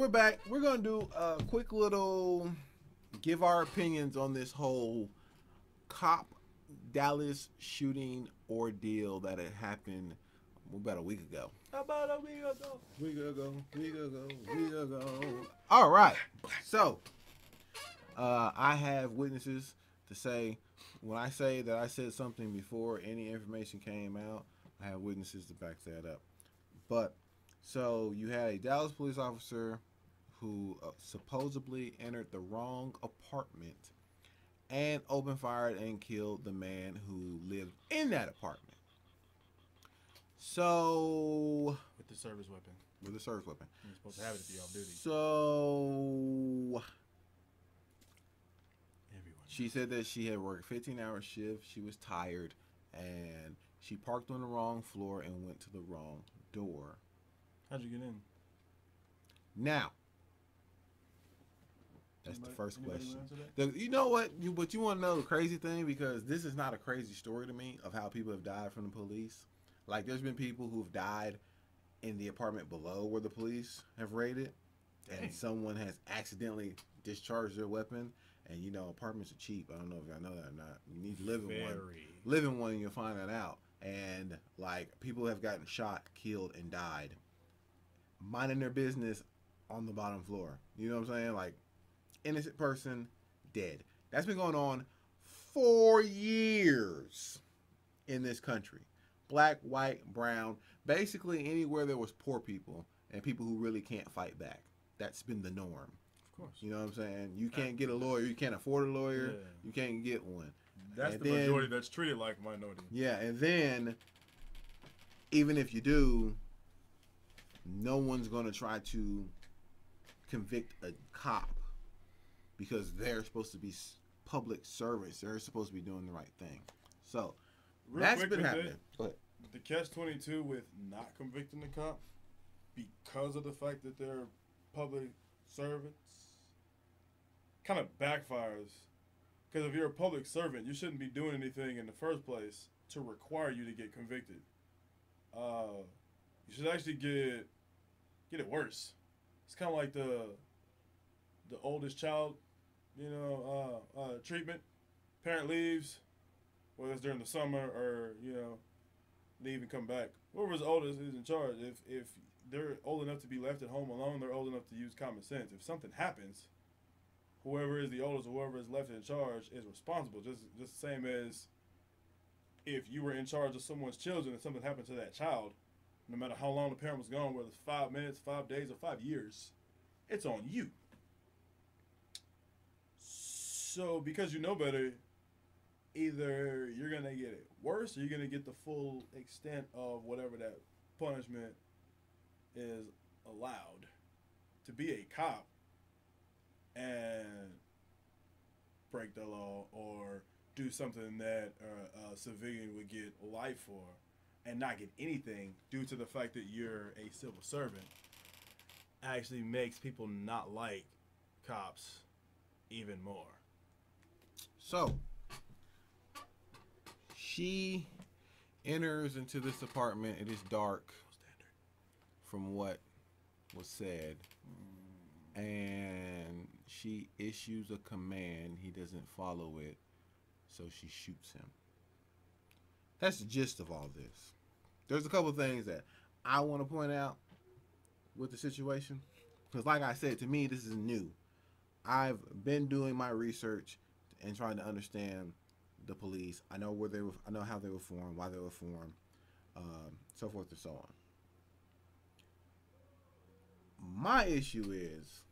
we're back. We're gonna do a quick little give our opinions on this whole cop Dallas shooting ordeal that had happened about a week ago. About a week ago. Week ago. All right. So, I have witnesses to say when I say that I said something before any information came out, I have witnesses to back that up. But so you had a Dallas police officer who supposedly entered the wrong apartment and opened fire and killed the man who lived in that apartment. So With the service weapon. With a service weapon. You're supposed to have it if you're off duty. So Everyone. she said that she had worked a 15-hour shift. She was tired, and she parked on the wrong floor and went to the wrong door. How'd you get in? Now, that's the first question. You know what? You want to know the crazy thing? Because this is not a crazy story to me of how people have died from the police. Like, there's been people who've died in the apartment below where the police have raided. Dang. And someone has accidentally discharged their weapon. And, you know, apartments are cheap. I don't know if y'all know that or not. You need to live in one. Live in one and you'll find that out. And, like, people have gotten shot, killed, and died minding their business on the bottom floor. You know what I'm saying? Like, innocent person dead. That's been going on for years in this country. Black, white, brown, basically anywhere there was poor people and people who really can't fight back. That's been the norm. Of course. You know what I'm saying? You can't get a lawyer. You can't afford a lawyer. Yeah. You can't get one. That's the majority that's treated like a minority. Yeah, and then even if you do, no one's going to try to convict a cop because they're supposed to be public servants. They're supposed to be doing the right thing. So, that's been happening. Go ahead. The catch-22 with not convicting the cop because of the fact that they're public servants kind of backfires. Because if you're a public servant, you shouldn't be doing anything in the first place to require you to get convicted. You should actually get it worse. It's kind of like the oldest child, treatment. Parent leaves, whether it's during the summer or leave and come back. Whoever's oldest is in charge. If they're old enough to be left at home alone, they're old enough to use common sense. If something happens, whoever is the oldest or whoever is left in charge is responsible. Just the same as if you were in charge of someone's children and something happened to that child, no matter how long the parent was gone, whether it's 5 minutes, 5 days, or 5 years, it's on you. So because you know better, either you're going to get it worse or you're going to get the full extent of whatever that punishment is allowed. To be a cop and break the law or do something that a civilian would get life for and not get anything due to the fact that you're a civil servant actually makes people not like cops even more. So, she enters into this apartment. It is dark from what was said. And she issues a command. He doesn't follow it. So she shoots him. That's the gist of all this. There's a couple things that I want to point out with the situation. Because like I said, to me, this is new. I've been doing my research and trying to understand the police. I know where they were. I know how they were formed, why they were formed, so forth and so on. My issue is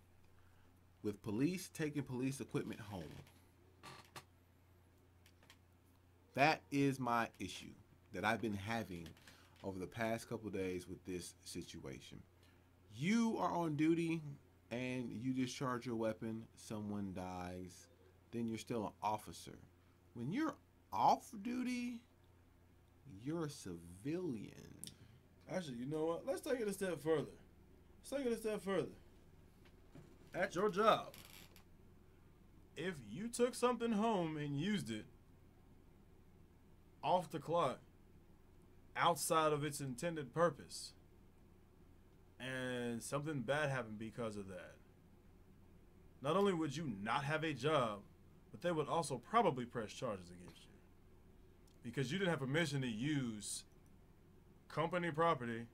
with police taking police equipment home. That is my issue that I've been having over the past couple of days with this situation. You are on duty and you discharge your weapon, someone dies, then you're still an officer. When you're off duty, you're a civilian. Actually, you know what? Let's take it a step further. At your job, if you took something home and used it off the clock, outside of its intended purpose, and something bad happened because of that, not only would you not have a job, but they would also probably press charges against you because you didn't have permission to use company property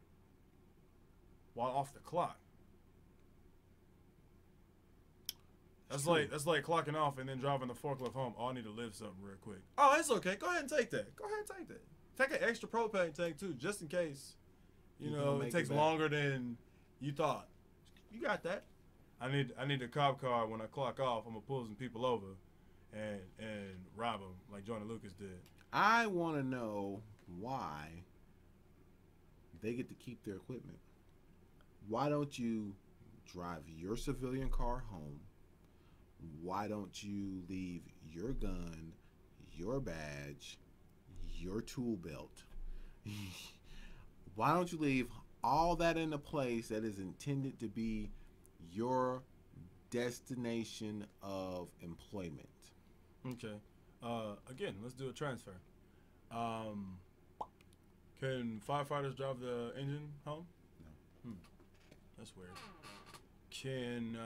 while off the clock. That's like clocking off and then driving the forklift home. Oh, I need to lift something real quick. Oh, it's okay. Go ahead and take that. Go ahead and take that. Take an extra propane tank too, just in case. You know, it takes longer than you thought. You got that. I need a cop car when I clock off. I'm gonna pull some people over, and rob them like Johnny Lucas did. I want to know why they get to keep their equipment. Why don't you drive your civilian car home? Why don't you leave your gun, your badge, your tool belt? Why don't you leave all that in a place that is intended to be your destination of employment? Okay. Again, let's do a transfer. Can firefighters drive the engine home? No. That's weird. Can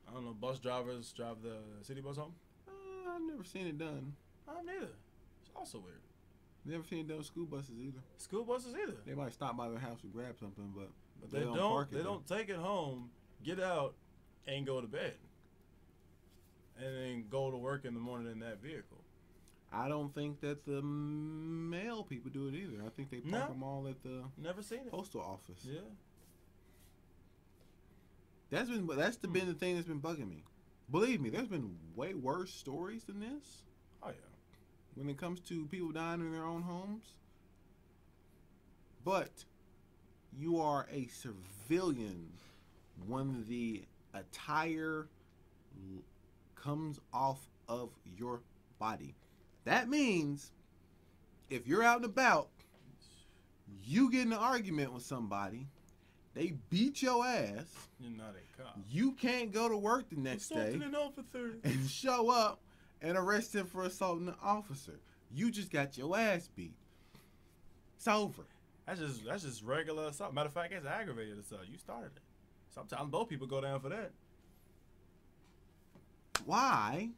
I don't know, bus drivers drive the city bus home? I've never seen it done. I neither. It's also weird. Never seen it done with school buses either. School buses either. They might stop by their house and grab something, but they don't. They don't take it home, get out, and go to bed, and then go to work in the morning in that vehicle. I don't think that the mail people do it either. I think they park them all at the postal office. Yeah. That's been the thing that's been bugging me. Believe me, there's been way worse stories than this. Oh yeah. When it comes to people dying in their own homes. But you are a civilian when the attire comes off of your body. That means if you're out and about, you get in an argument with somebody, they beat your ass. You're not a cop. You can't go to work the next day an officer and show up and arrest him for assaulting an officer. You just got your ass beat. It's over. That's just regular assault. Matter of fact, it's aggravated assault. You started it. Sometimes both people go down for that. Why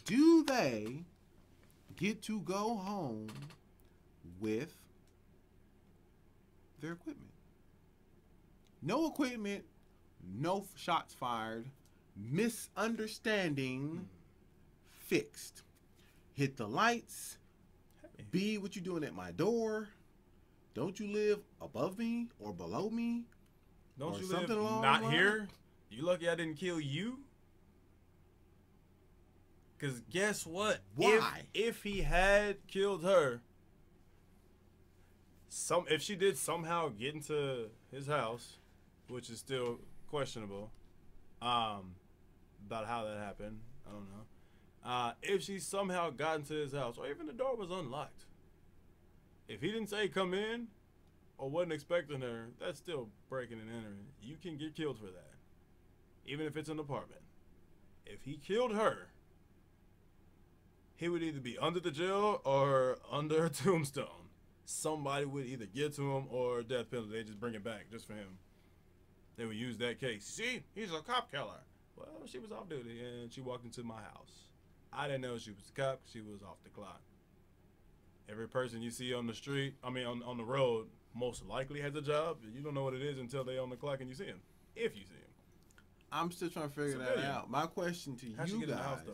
do they get to go home with their equipment? No equipment, no shots fired, misunderstanding fixed. Hit the lights. B, what you doing at my door? Don't you live above me or below me? Don't you live not here? You lucky I didn't kill you? Because guess what? Why? If he had killed her, if she did somehow get into his house, which is still questionable, about how that happened, I don't know. If she somehow got into his house, or even the door was unlocked, if he didn't say come in, or wasn't expecting her, that's still breaking and entering. You can get killed for that, even if it's an apartment. If he killed her, he would either be under the jail or under a tombstone. Somebody would either get to him or death penalty. They just bring it back just for him. They would use that case. See, he's a cop killer. Well, she was off duty and she walked into my house. I didn't know she was a cop. She was off the clock. Every person you see on the street, on the road, most likely has a job. You don't know what it is until they on the clock and you see him. If you see him. I'm still trying to figure that out. My question to you guys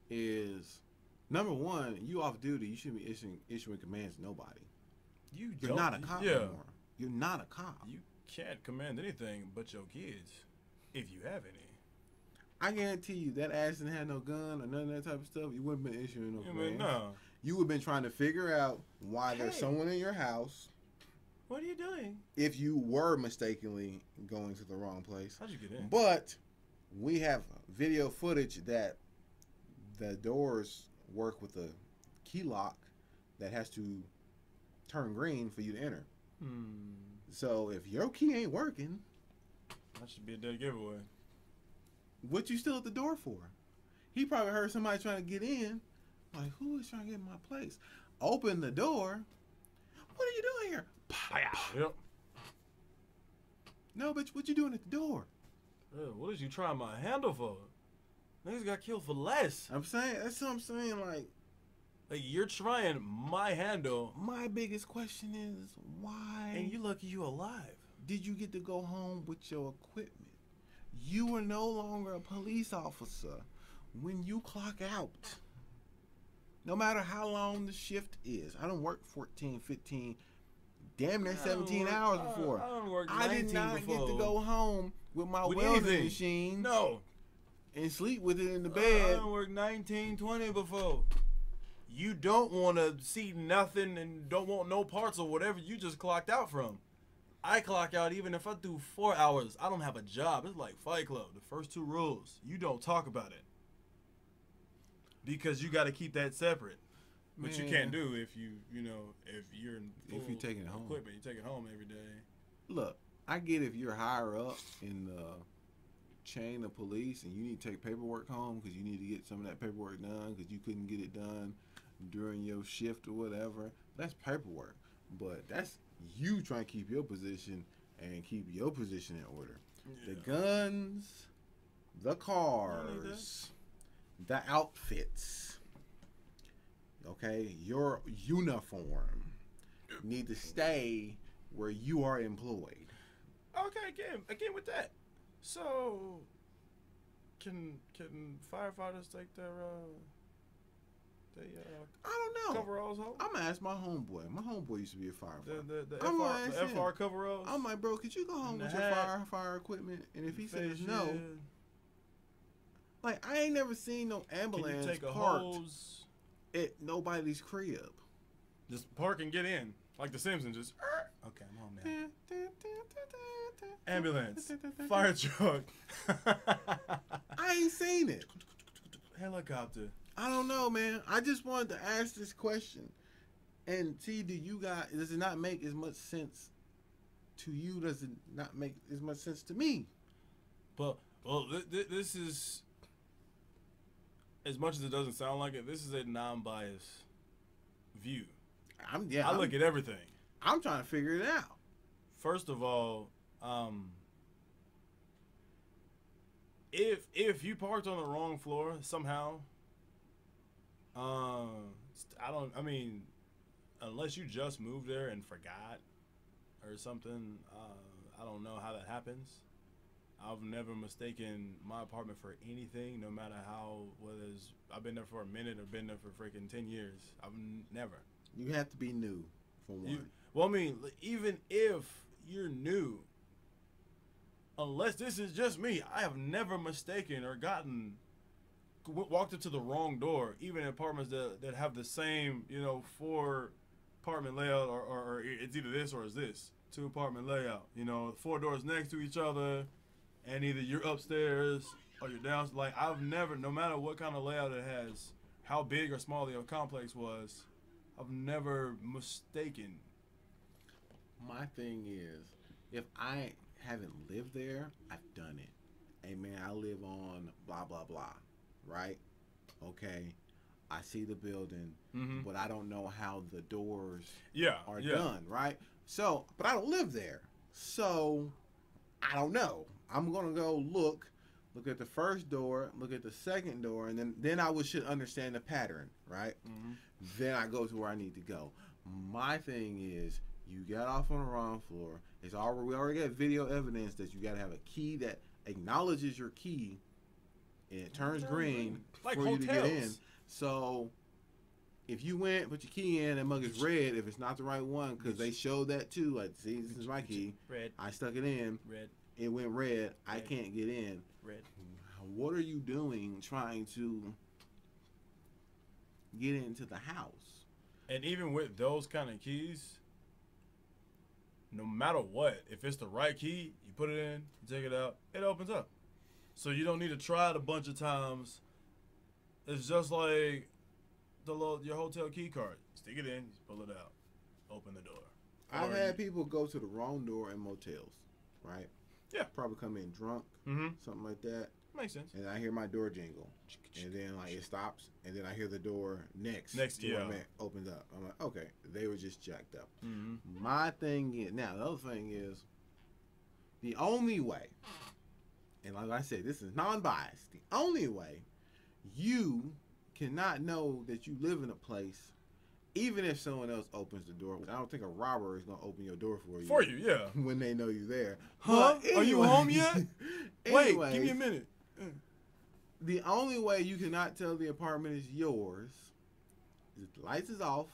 is, number one, you off duty. You shouldn't be issuing commands to nobody. You're not a cop anymore. You're not a cop. You can't command anything but your kids, if you have any. I guarantee you that ass didn't have no gun or none of that type of stuff. You wouldn't have been issuing no commands. No. You would have been trying to figure out why there's someone in your house. What are you doing? If you were mistakenly going to the wrong place. How'd you get in? But we have video footage that the doors work with a key lock that has to turn green for you to enter. So if your key ain't working, that should be a dead giveaway. What you still at the door for? He probably heard somebody trying to get in. Like, who is trying to get in my place? Open the door. What are you doing here? Yep. No, bitch, what you doing at the door? What did you try my handle for? Niggas got killed for less. I'm saying, that's what I'm saying, like you're trying my handle. My biggest question is, why? And you lucky you alive. Did you get to go home with your equipment? You are no longer a police officer when you clock out. No matter how long the shift is. I don't work 14, 15, damn near 17 hours before. I did not before. get to go home with my welding machine. No. And sleep with it in the bed. I don't work 19, 20 before. You don't want to see nothing and don't want no parts or whatever you just clocked out from. I clock out even if I do 4 hours. I don't have a job. It's like Fight Club. The first 2 rules. You don't talk about it. Because you got to keep that separate. Which you can't do if if you're in full if you take it home. Equipment, you take it home every day. Look, I get if you're higher up in the chain of police and you need to take paperwork home because you need to get some of that paperwork done because you couldn't get it done during your shift or whatever. That's paperwork. But that's you trying to keep your position and keep your position in order. Yeah. The guns, the cars, the outfits, okay, your uniform need to stay where you are employed. Okay, again with that. So, can firefighters take their I don't know. coveralls home? I'm gonna ask my homeboy. My homeboy used to be a firefighter. The FR coveralls. I'm like, bro, could you go home with your fire equipment? And if he says no, like I ain't never seen no ambulance parked at nobody's crib. Just park and get in, like the Simpsons. Just okay, I'm home now. Ambulance, fire truck. I ain't seen it. Helicopter. I don't know, man. I just wanted to ask this question and see, does it not make as much sense to you? Does it not make as much sense to me? But, this is, as much as it doesn't sound like it, this is a non-biased view. I look at everything. I'm trying to figure it out. First of all, if you parked on the wrong floor somehow, unless you just moved there and forgot or something, I don't know how that happens. I've never mistaken my apartment for anything, no matter whether I've been there for a minute or been there for freaking 10 years. I've never. You have to be new for one. Even if you're new, unless this is just me, I have never mistaken or walked into the wrong door, even in apartments that have the same, 4 apartment layout, or it's either this or it's this 2 apartment layout, 4 doors next to each other, and either you're upstairs or you're downstairs. Like, I've never, no matter what kind of layout it has, how big or small the complex was, I've never mistaken. My thing is, if I haven't lived there, I've done it. Hey man, I live on blah blah blah, right? Okay, I see the building, but I don't know how the doors are done, right? So, but I don't live there, so I don't know. I'm gonna go look at the first door, look at the second door, and then I should understand the pattern, right? Then I go to where I need to go. My thing is, you got off on the wrong floor. We already got video evidence that you got to have a key that acknowledges your key, and it turns green like for hotels. You to get in. So if you went, put your key in, and mug is red if it's not the right one, because they showed that too. Like, see, this is my key. Red. I stuck it in. Red. It went red. I can't get in. Red. What are you doing trying to get into the house? And even with those kind of keys, no matter what, if it's the right key, you put it in, you take it out, it opens up. So you don't need to try it a bunch of times. It's just like your hotel key card. Stick it in, pull it out, open the door. I've had people go to the wrong door in motels, right? Yeah. Probably come in drunk, something like that. Makes sense. And I hear my door jingle, and then like it stops, and then I hear the door next to where it opens up. I'm like, okay, they were just jacked up. My thing is, now the other thing is, The only way, and like I said, this is non-biased. The only way you cannot know that you live in a place, even if someone else opens the door. I don't think a robber is gonna open your door for you. For you, yeah. When they know you're there. Huh? Anyway, Are you home yet? Anyways, Wait, give me a minute. The only way you cannot tell the apartment is yours is if the lights is off.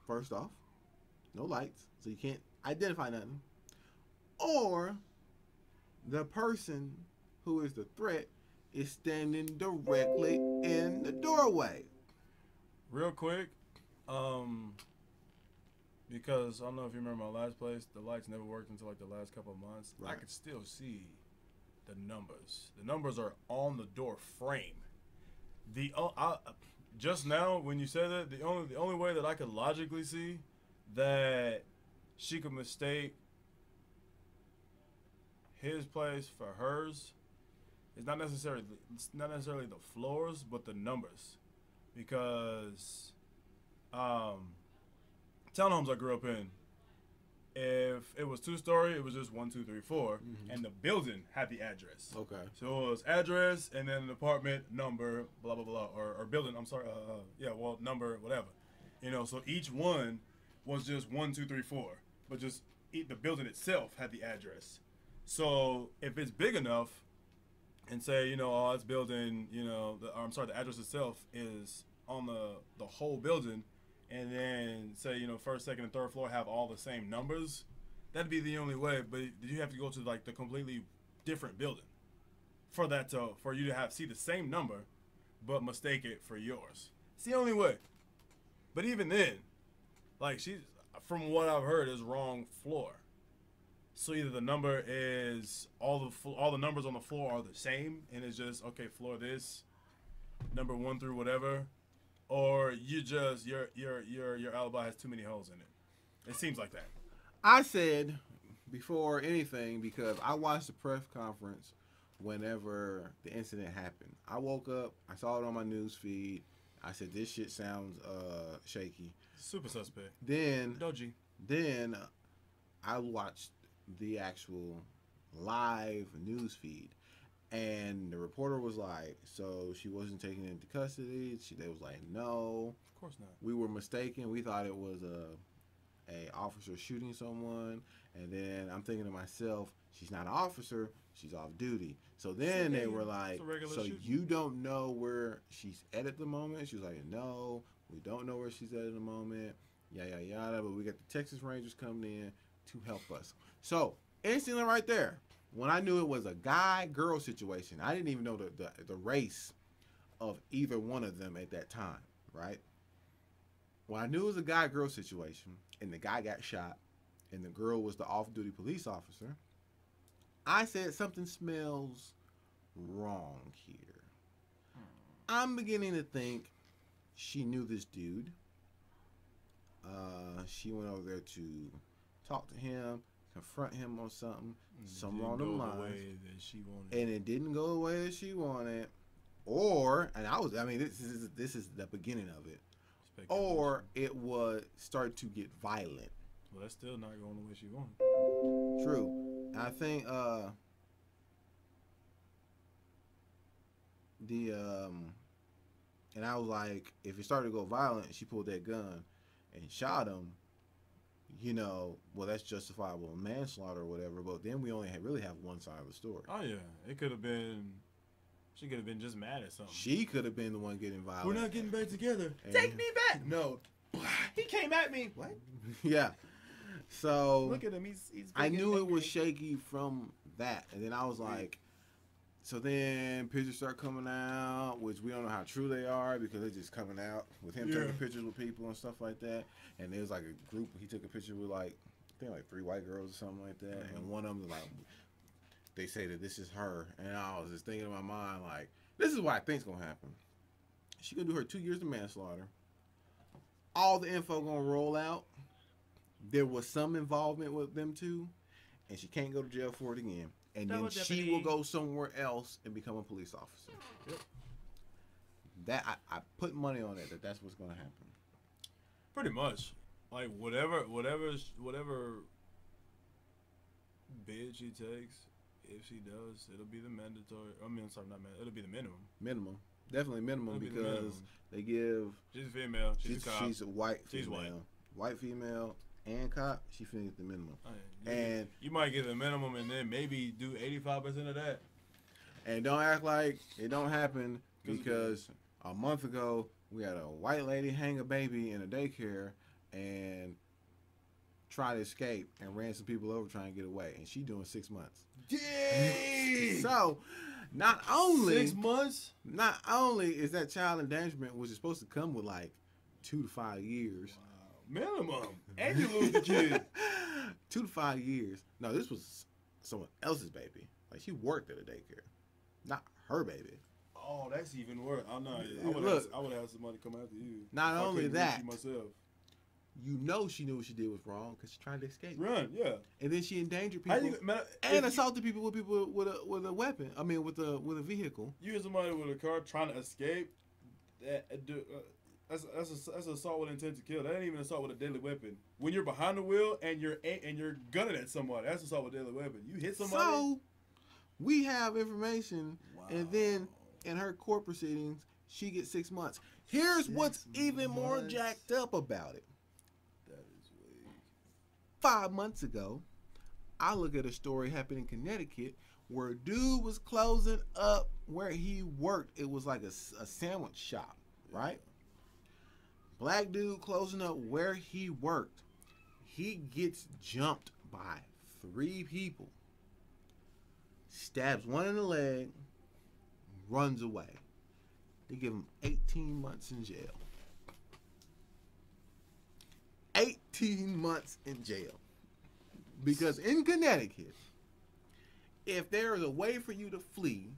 First off, no lights, so you can't identify nothing. Or the person who is the threat is standing directly in the doorway. Real quick, because I don't know if you remember my last place, the lights never worked until like the last couple of months. Right. I could still see the numbers. The numbers are on the door frame. Just now when you said that, the only way that I could logically see that she could mistake his place for hers is not necessarily the floors, but the numbers, because townhomes I grew up in, if it was 2-story, it was just 1, 2, 3, 4, and the building had the address. Okay. So it was address and then an apartment number, blah blah blah, or building. I'm sorry, number, whatever. You know, so each one was just 1, 2, 3, 4, but just the building itself had the address. So if it's big enough, and say, it's building, the address itself is on the whole building, and then say, first, second, and third floor have all the same numbers, that'd be the only way. But you have to go to like the completely different building for you to see the same number, but mistake it for yours. It's the only way. But even then, like she's, from what I've heard, is wrong floor. So either the number is all the numbers on the floor are the same, and it's just okay, floor this, number 1 through whatever, or you just your alibi has too many holes in it. It seems like that. I said before anything, because I watched the press conference whenever the incident happened. I woke up, I saw it on my news feed. I said this shit sounds shaky. Super suspect. Then Doji. Then I watched the actual live news feed, and the reporter was like, so she wasn't taken into custody. They was like, no, of course not, we were mistaken, we thought it was a officer shooting someone. And then I'm thinking to myself, she's not an officer, she's off duty. So then they were like, so shooting. You don't know where she's at the moment? She was like, no, we don't know where she's at the moment, yada yada, but we got the Texas Rangers coming in to help us. So instantly right there, when I knew it was a guy-girl situation, I didn't even know the race of either one of them at that time, right? When I knew it was a guy-girl situation and the guy got shot and the girl was the off-duty police officer, I said something smells wrong here. I'm beginning to think she knew this dude. She went over there to talk to him, confront him on something, somewhere on the lines, and it didn't go the way that she wanted. Or, this is the beginning of it. Or it was start to get violent. Well, that's still not going the way she wanted. True. I think and I was like, if it started to go violent, she pulled that gun and shot him. Well, that's justifiable manslaughter or whatever. But then we only really have one side of the story. Oh yeah, it could have been. She could have been just mad at something. She could have been the one getting violent. We're not getting back together. And take me back. No, he came at me. What? Yeah. So look at him. He's I knew it was shaky from that, and then I was like, so then pictures start coming out, which we don't know how true they are because they're just coming out with him taking pictures with people and stuff like that. And there was like a group. He took a picture with I think 3 white girls or something like that, and one of them was like, they say that this is her, and I was just thinking in my mind like, this is what I think's gonna happen. She gonna do her 2 years of manslaughter. All the info gonna roll out. There was some involvement with them too, and she can't go to jail for it again. And then she will go somewhere else and become a police officer. Yep. That I put money on it that's what's gonna happen. Pretty much, like whatever bid she takes, if she does, it'll be the mandatory. I mean, I'm sorry, not mandatory. It'll be the minimum. Minimum. Definitely minimum It'll be the because minimum. they give. She's a female. She's a cop. She's a white female. She's white. White female and cop. She finna get the minimum. And you might get the minimum and then maybe do 85% of that. And don't act like it don't happen because a month ago we had a white lady hang a baby in a daycare and try to escape and ran some people over trying to get away, and she doing 6 months. Dang! So, not only 6 months, not only is that child endangerment, which is supposed to come with like 2 to 5 years, minimum, and you lose the kid. 2 to 5 years. No, this was someone else's baby. Like she worked at a daycare, not her baby. Oh, that's even worse. I'm not. I would have somebody come after you. Not only that, myself. You know she knew what she did was wrong because she tried to escape. Run, yeah. And then she endangered people and assaulted people with a weapon. I mean, with a vehicle. You hear somebody with a car trying to escape. That's assault with intent to kill. That ain't even assault with a deadly weapon. When you're behind the wheel and you're gunning at somebody, that's assault with a deadly weapon. You hit somebody. So we have information, and then in her court proceedings, she gets 6 months. Here's what's even more jacked up about it. 5 months ago, I look at a story happening in Connecticut where a dude was closing up where he worked. It was like a sandwich shop, right? Black dude closing up where he worked. He gets jumped by 3 people. Stabs one in the leg, runs away. They give him 18 months in jail. 18 months in jail. Because in Connecticut, if there is a way for you to flee,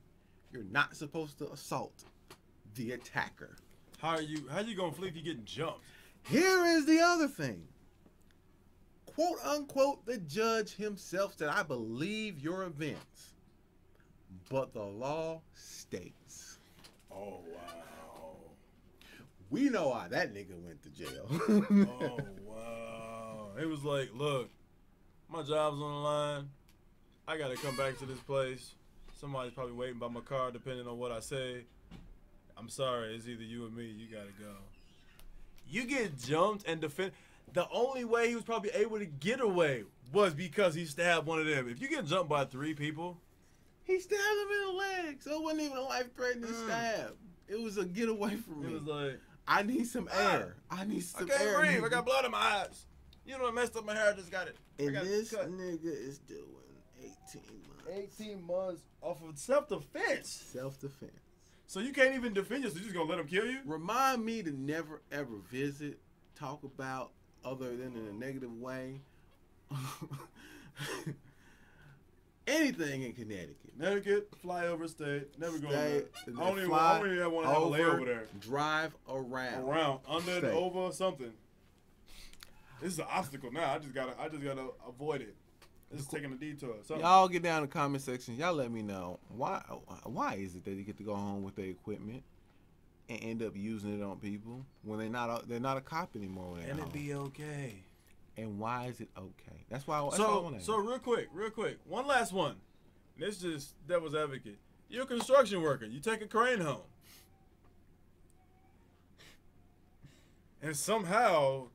you're not supposed to assault the attacker. How you gonna flee if you getting jumped? Here is the other thing. Quote unquote, the judge himself said, I believe your events, but the law states. Oh, wow. We know why that nigga went to jail. Oh, wow. It was like, look, my job's on the line. I got to come back to this place. Somebody's probably waiting by my car, depending on what I say. I'm sorry. It's either you or me. You got to go. You get jumped and defend. The only way he was probably able to get away was because he stabbed one of them. If you get jumped by 3 people. He stabbed him in the leg. So it wasn't even a life-threatening stab. It was a get away from me. It was like, I need some air. I need some air. I can't breathe. I got blood in my eyes. You know, I messed up my hair. I just got it. And this nigga is doing 18 months. 18 months off of self-defense. Self-defense. So you can't even defend yourself. You're just going to let him kill you? Remind me to never, ever visit, talk about, other than in a negative way, anything in Connecticut. Connecticut, flyover state, never go there. I don't even fly want to have a layover there. Drive around. Around, under, and over, something. This is an obstacle now. I just gotta avoid it. This is taking a detour. Something. Y'all get down in the comment section. Y'all let me know why is it that they get to go home with their equipment and end up using it on people when they're not a cop anymore. When and it be okay. And why is it okay? That's why. That's why I want to. So real quick, one last one. This is just devil's advocate. You're a construction worker. You take a crane home, and somehow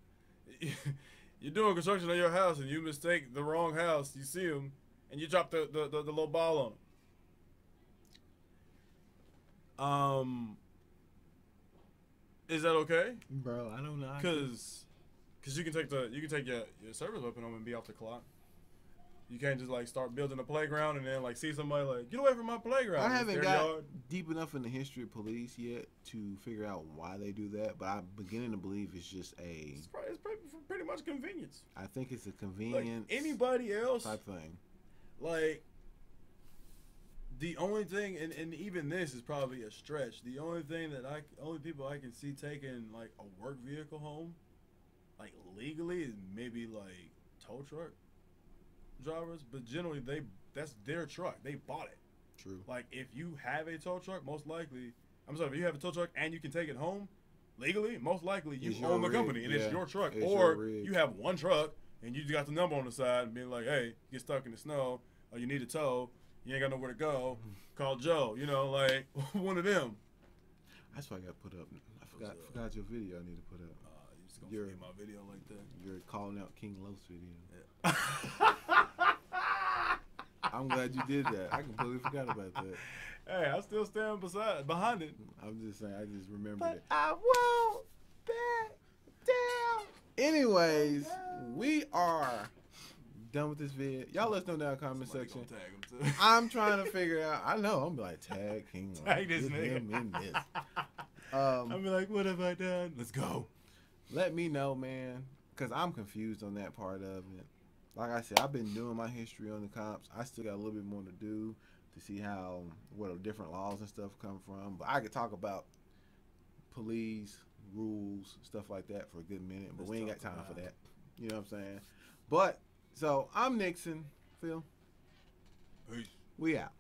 you're doing construction on your house, and you mistake the wrong house. You see them, and you drop the little ball on them. Is that okay? Bro, I don't know. Because you can take your service weapon home and be off the clock. You can't just like start building a playground and then like see somebody like get away from my playground. I haven't got deep enough in the history of police yet to figure out why they do that, but I'm beginning to believe it's just it's pretty much convenience. I think it's a convenience. Like anybody else type thing. Like the only thing, and even this is probably a stretch. The only people I can see taking like a work vehicle home, like legally, is maybe like tow truck drivers. But generally, that's their truck. They bought it. True. Like if you have a tow truck, most likely, if you have a tow truck and you can take it home legally, most likely you own the company and it's your truck, or you have one truck and you just got the number on the side and being like, hey, get stuck in the snow, or you need a tow, you ain't got nowhere to go, call Joe. You know, like one of them. That's what I got to put up. I forgot your video I need to put up. You just gonna forget my video like that? You're calling out King Los video. Yeah. I'm glad you did that. I completely forgot about that. Hey, I still stand behind it. I'm just saying, I just remembered But it. I won't back down. Anyways, we are done with this vid. Y'all let us know down in the comment section. Tag him too. I'm trying to figure out. I know. I'm like, tag King Los. Tag this Get nigga. him in this. I'll be like, what have I done? Let's go. Let me know, man, because I'm confused on that part of it. Like I said, I've been doing my history on the cops. I still got a little bit more to do to see where the different laws and stuff come from. But I could talk about police, rules, stuff like that for a good minute. But we ain't got time for that. You know what I'm saying? But, so, I'm Nixon. Phil? Peace. We out.